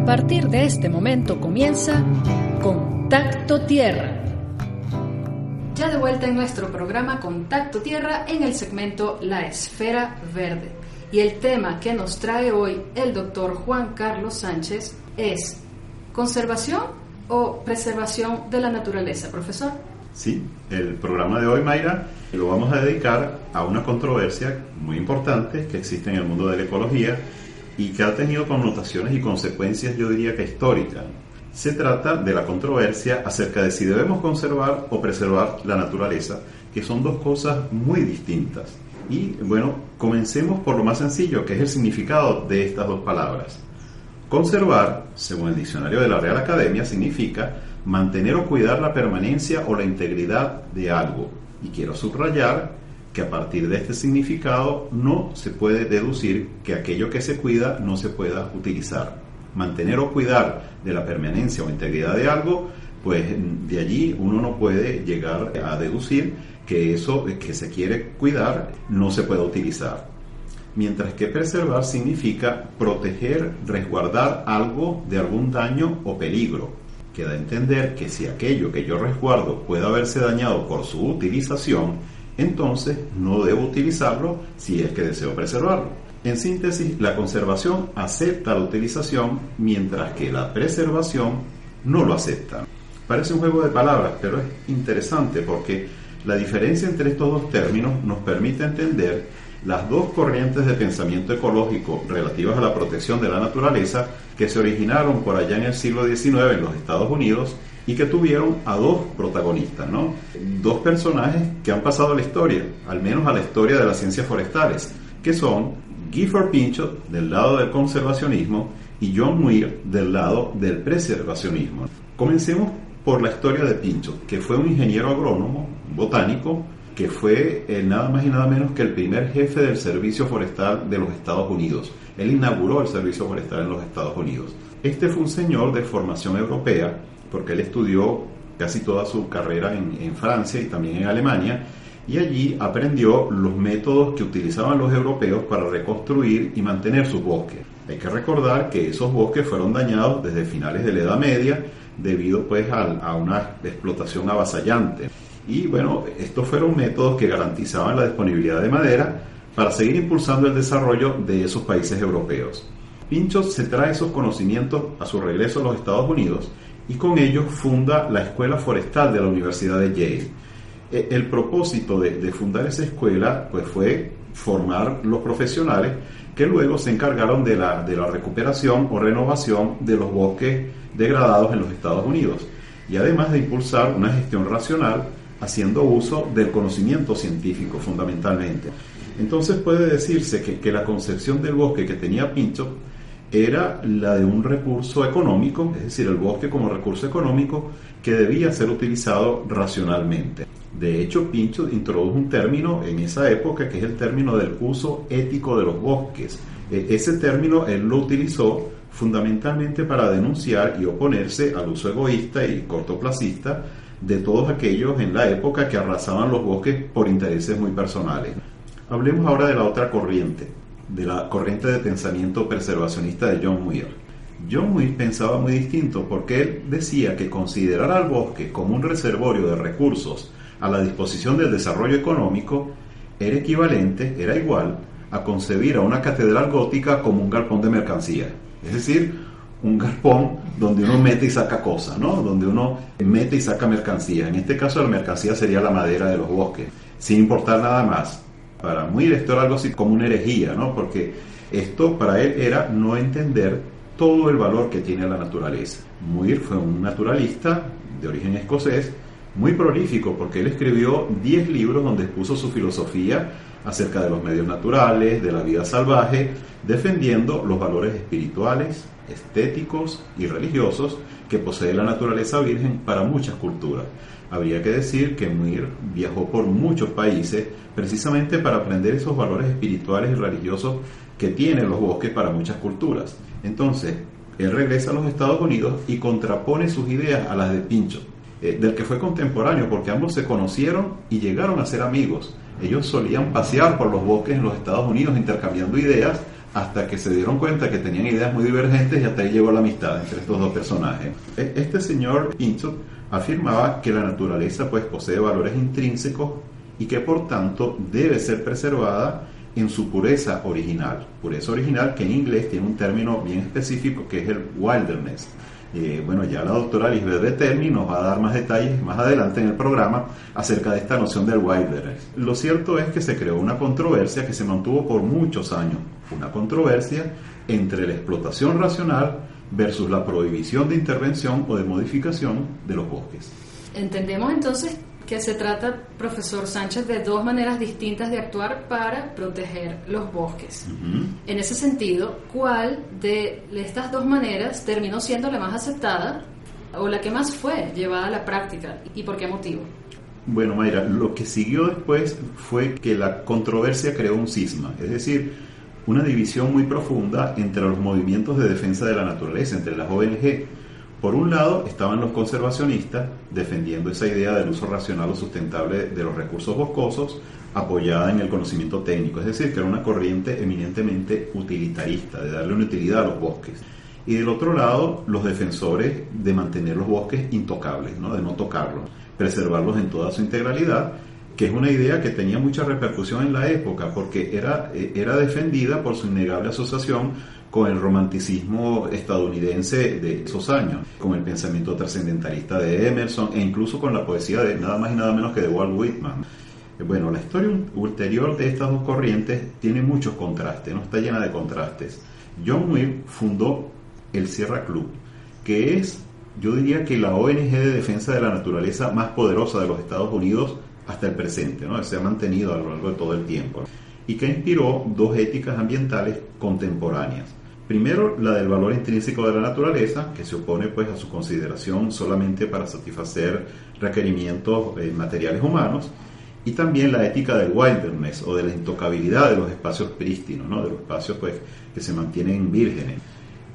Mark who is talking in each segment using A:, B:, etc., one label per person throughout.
A: A partir de este momento comienza Contacto Tierra. Ya de vuelta en nuestro programa Contacto Tierra en el segmento La Esfera Verde. Y el tema que nos trae hoy el doctor Juan Carlos Sánchez es ¿conservación o preservación de la naturaleza, profesor?
B: Sí, el programa de hoy, Mayra, lo vamos a dedicar a una controversia muy importante que existe en el mundo de la ecología y que ha tenido connotaciones y consecuencias, yo diría que históricas. Se trata de la controversia acerca de si debemos conservar o preservar la naturaleza, que son dos cosas muy distintas. Y bueno, comencemos por lo más sencillo, que es el significado de estas dos palabras. Conservar, según el diccionario de la Real Academia, significa mantener o cuidar la permanencia o la integridad de algo. Y quiero subrayar que a partir de este significado no se puede deducir que aquello que se cuida no se pueda utilizar. Mantener o cuidar de la permanencia o integridad de algo, pues de allí uno no puede llegar a deducir que eso que se quiere cuidar no se pueda utilizar. Mientras que preservar significa proteger, resguardar algo de algún daño o peligro. Queda a entender que si aquello que yo resguardo puede haberse dañado por su utilización, entonces no debo utilizarlo si es que deseo preservarlo. En síntesis, la conservación acepta la utilización, mientras que la preservación no lo acepta. Parece un juego de palabras, pero es interesante porque la diferencia entre estos dos términos nos permite entender las dos corrientes de pensamiento ecológico relativas a la protección de la naturaleza que se originaron por allá en el siglo XIX en los Estados Unidos y que tuvieron a dos protagonistas, ¿no? Dos personajes que han pasado a la historia, al menos a la historia de las ciencias forestales, que son Gifford Pinchot del lado del conservacionismo y John Muir del lado del preservacionismo. Comencemos por la historia de Pinchot, que fue un ingeniero agrónomo, botánico, que fue nada más y nada menos que el primer jefe del Servicio Forestal de los Estados Unidos. Él inauguró el Servicio Forestal en los Estados Unidos. Este fue un señor de formación europea, porque él estudió casi toda su carrera en Francia y también en Alemania, y allí aprendió los métodos que utilizaban los europeos para reconstruir y mantener sus bosques. Hay que recordar que esos bosques fueron dañados desde finales de la Edad Media debido pues a una explotación avasallante. Y bueno, estos fueron métodos que garantizaban la disponibilidad de madera para seguir impulsando el desarrollo de esos países europeos. Pinchot se trae esos conocimientos a su regreso a los Estados Unidos y con ellos funda la Escuela Forestal de la Universidad de Yale. El propósito de fundar esa escuela pues fue formar los profesionales que luego se encargaron de la recuperación o renovación de los bosques degradados en los Estados Unidos y además de impulsar una gestión racional haciendo uso del conocimiento científico fundamentalmente. Entonces puede decirse que la concepción del bosque que tenía Pinchot era la de un recurso económico, es decir, el bosque como recurso económico que debía ser utilizado racionalmente. De hecho, Pinchot introdujo un término en esa época que es el término del uso ético de los bosques. Ese término él lo utilizó fundamentalmente para denunciar y oponerse al uso egoísta y cortoplacista de todos aquellos en la época que arrasaban los bosques por intereses muy personales. Hablemos ahora de la otra corriente, de la corriente de pensamiento preservacionista de John Muir. John Muir pensaba muy distinto porque él decía que considerar al bosque como un reservorio de recursos a la disposición del desarrollo económico era igual a concebir a una catedral gótica como un galpón de mercancía. Es decir, un galpón donde uno mete y saca cosas, ¿no? Donde uno mete y saca mercancía. En este caso la mercancía sería la madera de los bosques, sin importar nada más. Para Muir esto era algo así como una herejía, ¿no? Porque esto para él era no entender todo el valor que tiene la naturaleza. Muir fue un naturalista de origen escocés, muy prolífico porque él escribió 10 libros donde expuso su filosofía acerca de los medios naturales, de la vida salvaje, defendiendo los valores espirituales, estéticos y religiosos que posee la naturaleza virgen para muchas culturas. Habría que decir que Muir viajó por muchos países precisamente para aprender esos valores espirituales y religiosos que tienen los bosques para muchas culturas. Entonces, él regresa a los Estados Unidos y contrapone sus ideas a las de Pinchot, del que fue contemporáneo, porque ambos se conocieron y llegaron a ser amigos. Ellos solían pasear por los bosques en los Estados Unidos intercambiando ideas hasta que se dieron cuenta que tenían ideas muy divergentes y hasta ahí llegó la amistad entre estos dos personajes. Este señor Intsup afirmaba que la naturaleza pues posee valores intrínsecos y que por tanto debe ser preservada en su pureza original que en inglés tiene un término bien específico que es el wilderness. Bueno, ya la doctora Lisbeth Betelny nos va a dar más detalles más adelante en el programa acerca de esta noción del wilderness. Lo cierto es que se creó una controversia que se mantuvo por muchos años, una controversia entre la explotación racional versus la prohibición de intervención o de modificación de los bosques.
A: Entendemos entonces que se trata, profesor Sánchez, de dos maneras distintas de actuar para proteger los bosques. En ese sentido, ¿cuál de estas dos maneras terminó siendo la más aceptada o la que más fue llevada a la práctica y por qué motivo?
B: Bueno, Mayra, lo que siguió después fue que la controversia creó un cisma, es decir, una división muy profunda entre los movimientos de defensa de la naturaleza, entre las ONG. Por un lado estaban los conservacionistas defendiendo esa idea del uso racional o sustentable de los recursos boscosos apoyada en el conocimiento técnico, es decir, que era una corriente eminentemente utilitarista, de darle una utilidad a los bosques. Y del otro lado, los defensores de mantener los bosques intocables, ¿no? De no tocarlos, preservarlos en toda su integralidad, que es una idea que tenía mucha repercusión en la época porque era defendida por su innegable asociación con el romanticismo estadounidense de esos años, con el pensamiento trascendentalista de Emerson e incluso con la poesía de nada más y nada menos que de Walt Whitman. Bueno, la historia ulterior de estas dos corrientes tiene muchos contrastes, ¿no? Está llena de contrastes. John Muir fundó el Sierra Club, que es, yo diría que la ONG de defensa de la naturaleza más poderosa de los Estados Unidos hasta el presente, ¿no? Se ha mantenido a lo largo de todo el tiempo, y que inspiró dos éticas ambientales contemporáneas. Primero, la del valor intrínseco de la naturaleza, que se opone pues a su consideración solamente para satisfacer requerimientos materiales humanos, y también la ética del wilderness o de la intocabilidad de los espacios prístinos, ¿no? De los espacios pues que se mantienen vírgenes.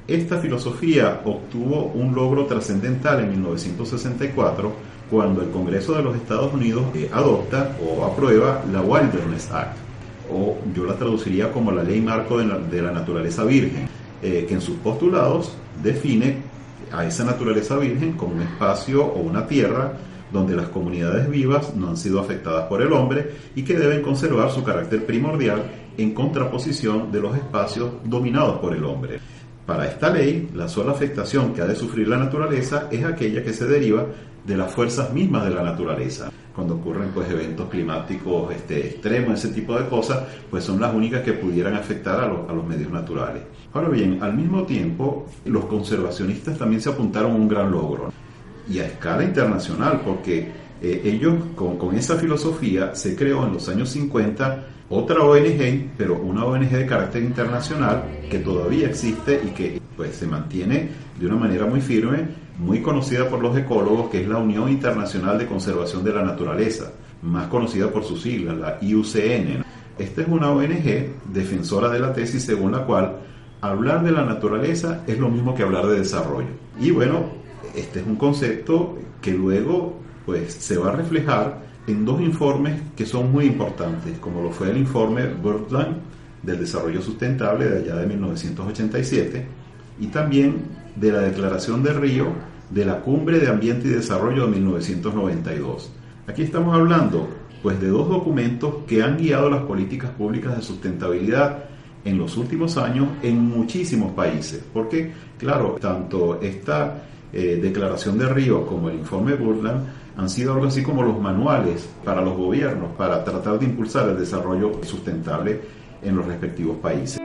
B: Esta filosofía obtuvo un logro trascendental en 1964 cuando el Congreso de los Estados Unidos adopta o aprueba la Wilderness Act, o yo la traduciría como la Ley Marco de la Naturaleza Virgen, que en sus postulados define a esa naturaleza virgen como un espacio o una tierra donde las comunidades vivas no han sido afectadas por el hombre y que deben conservar su carácter primordial en contraposición de los espacios dominados por el hombre. Para esta ley, la sola afectación que ha de sufrir la naturaleza es aquella que se deriva de las fuerzas mismas de la naturaleza. Cuando ocurren pues eventos climáticos extremos, ese tipo de cosas, pues son las únicas que pudieran afectar a los medios naturales. Ahora bien, al mismo tiempo, los conservacionistas también se apuntaron a un gran logro, y a escala internacional, porque ellos con esa filosofía se creó en los años 50 otra ONG, pero una ONG de carácter internacional que todavía existe y que pues se mantiene de una manera muy firme, muy conocida por los ecólogos, que es la Unión Internacional de Conservación de la Naturaleza, más conocida por sus siglas, la IUCN. Esta es una ONG defensora de la tesis según la cual hablar de la naturaleza es lo mismo que hablar de desarrollo. Y bueno, este es un concepto que luego pues se va a reflejar en dos informes que son muy importantes, como lo fue el informe Brundtland del desarrollo sustentable de allá de 1987 y también de la Declaración de Río de la Cumbre de Ambiente y Desarrollo de 1992. Aquí estamos hablando pues de dos documentos que han guiado las políticas públicas de sustentabilidad en los últimos años en muchísimos países, porque claro, tanto esta Declaración de Río como el informe Brundtland han sido algo así como los manuales para los gobiernos para tratar de impulsar el desarrollo sustentable en los respectivos países.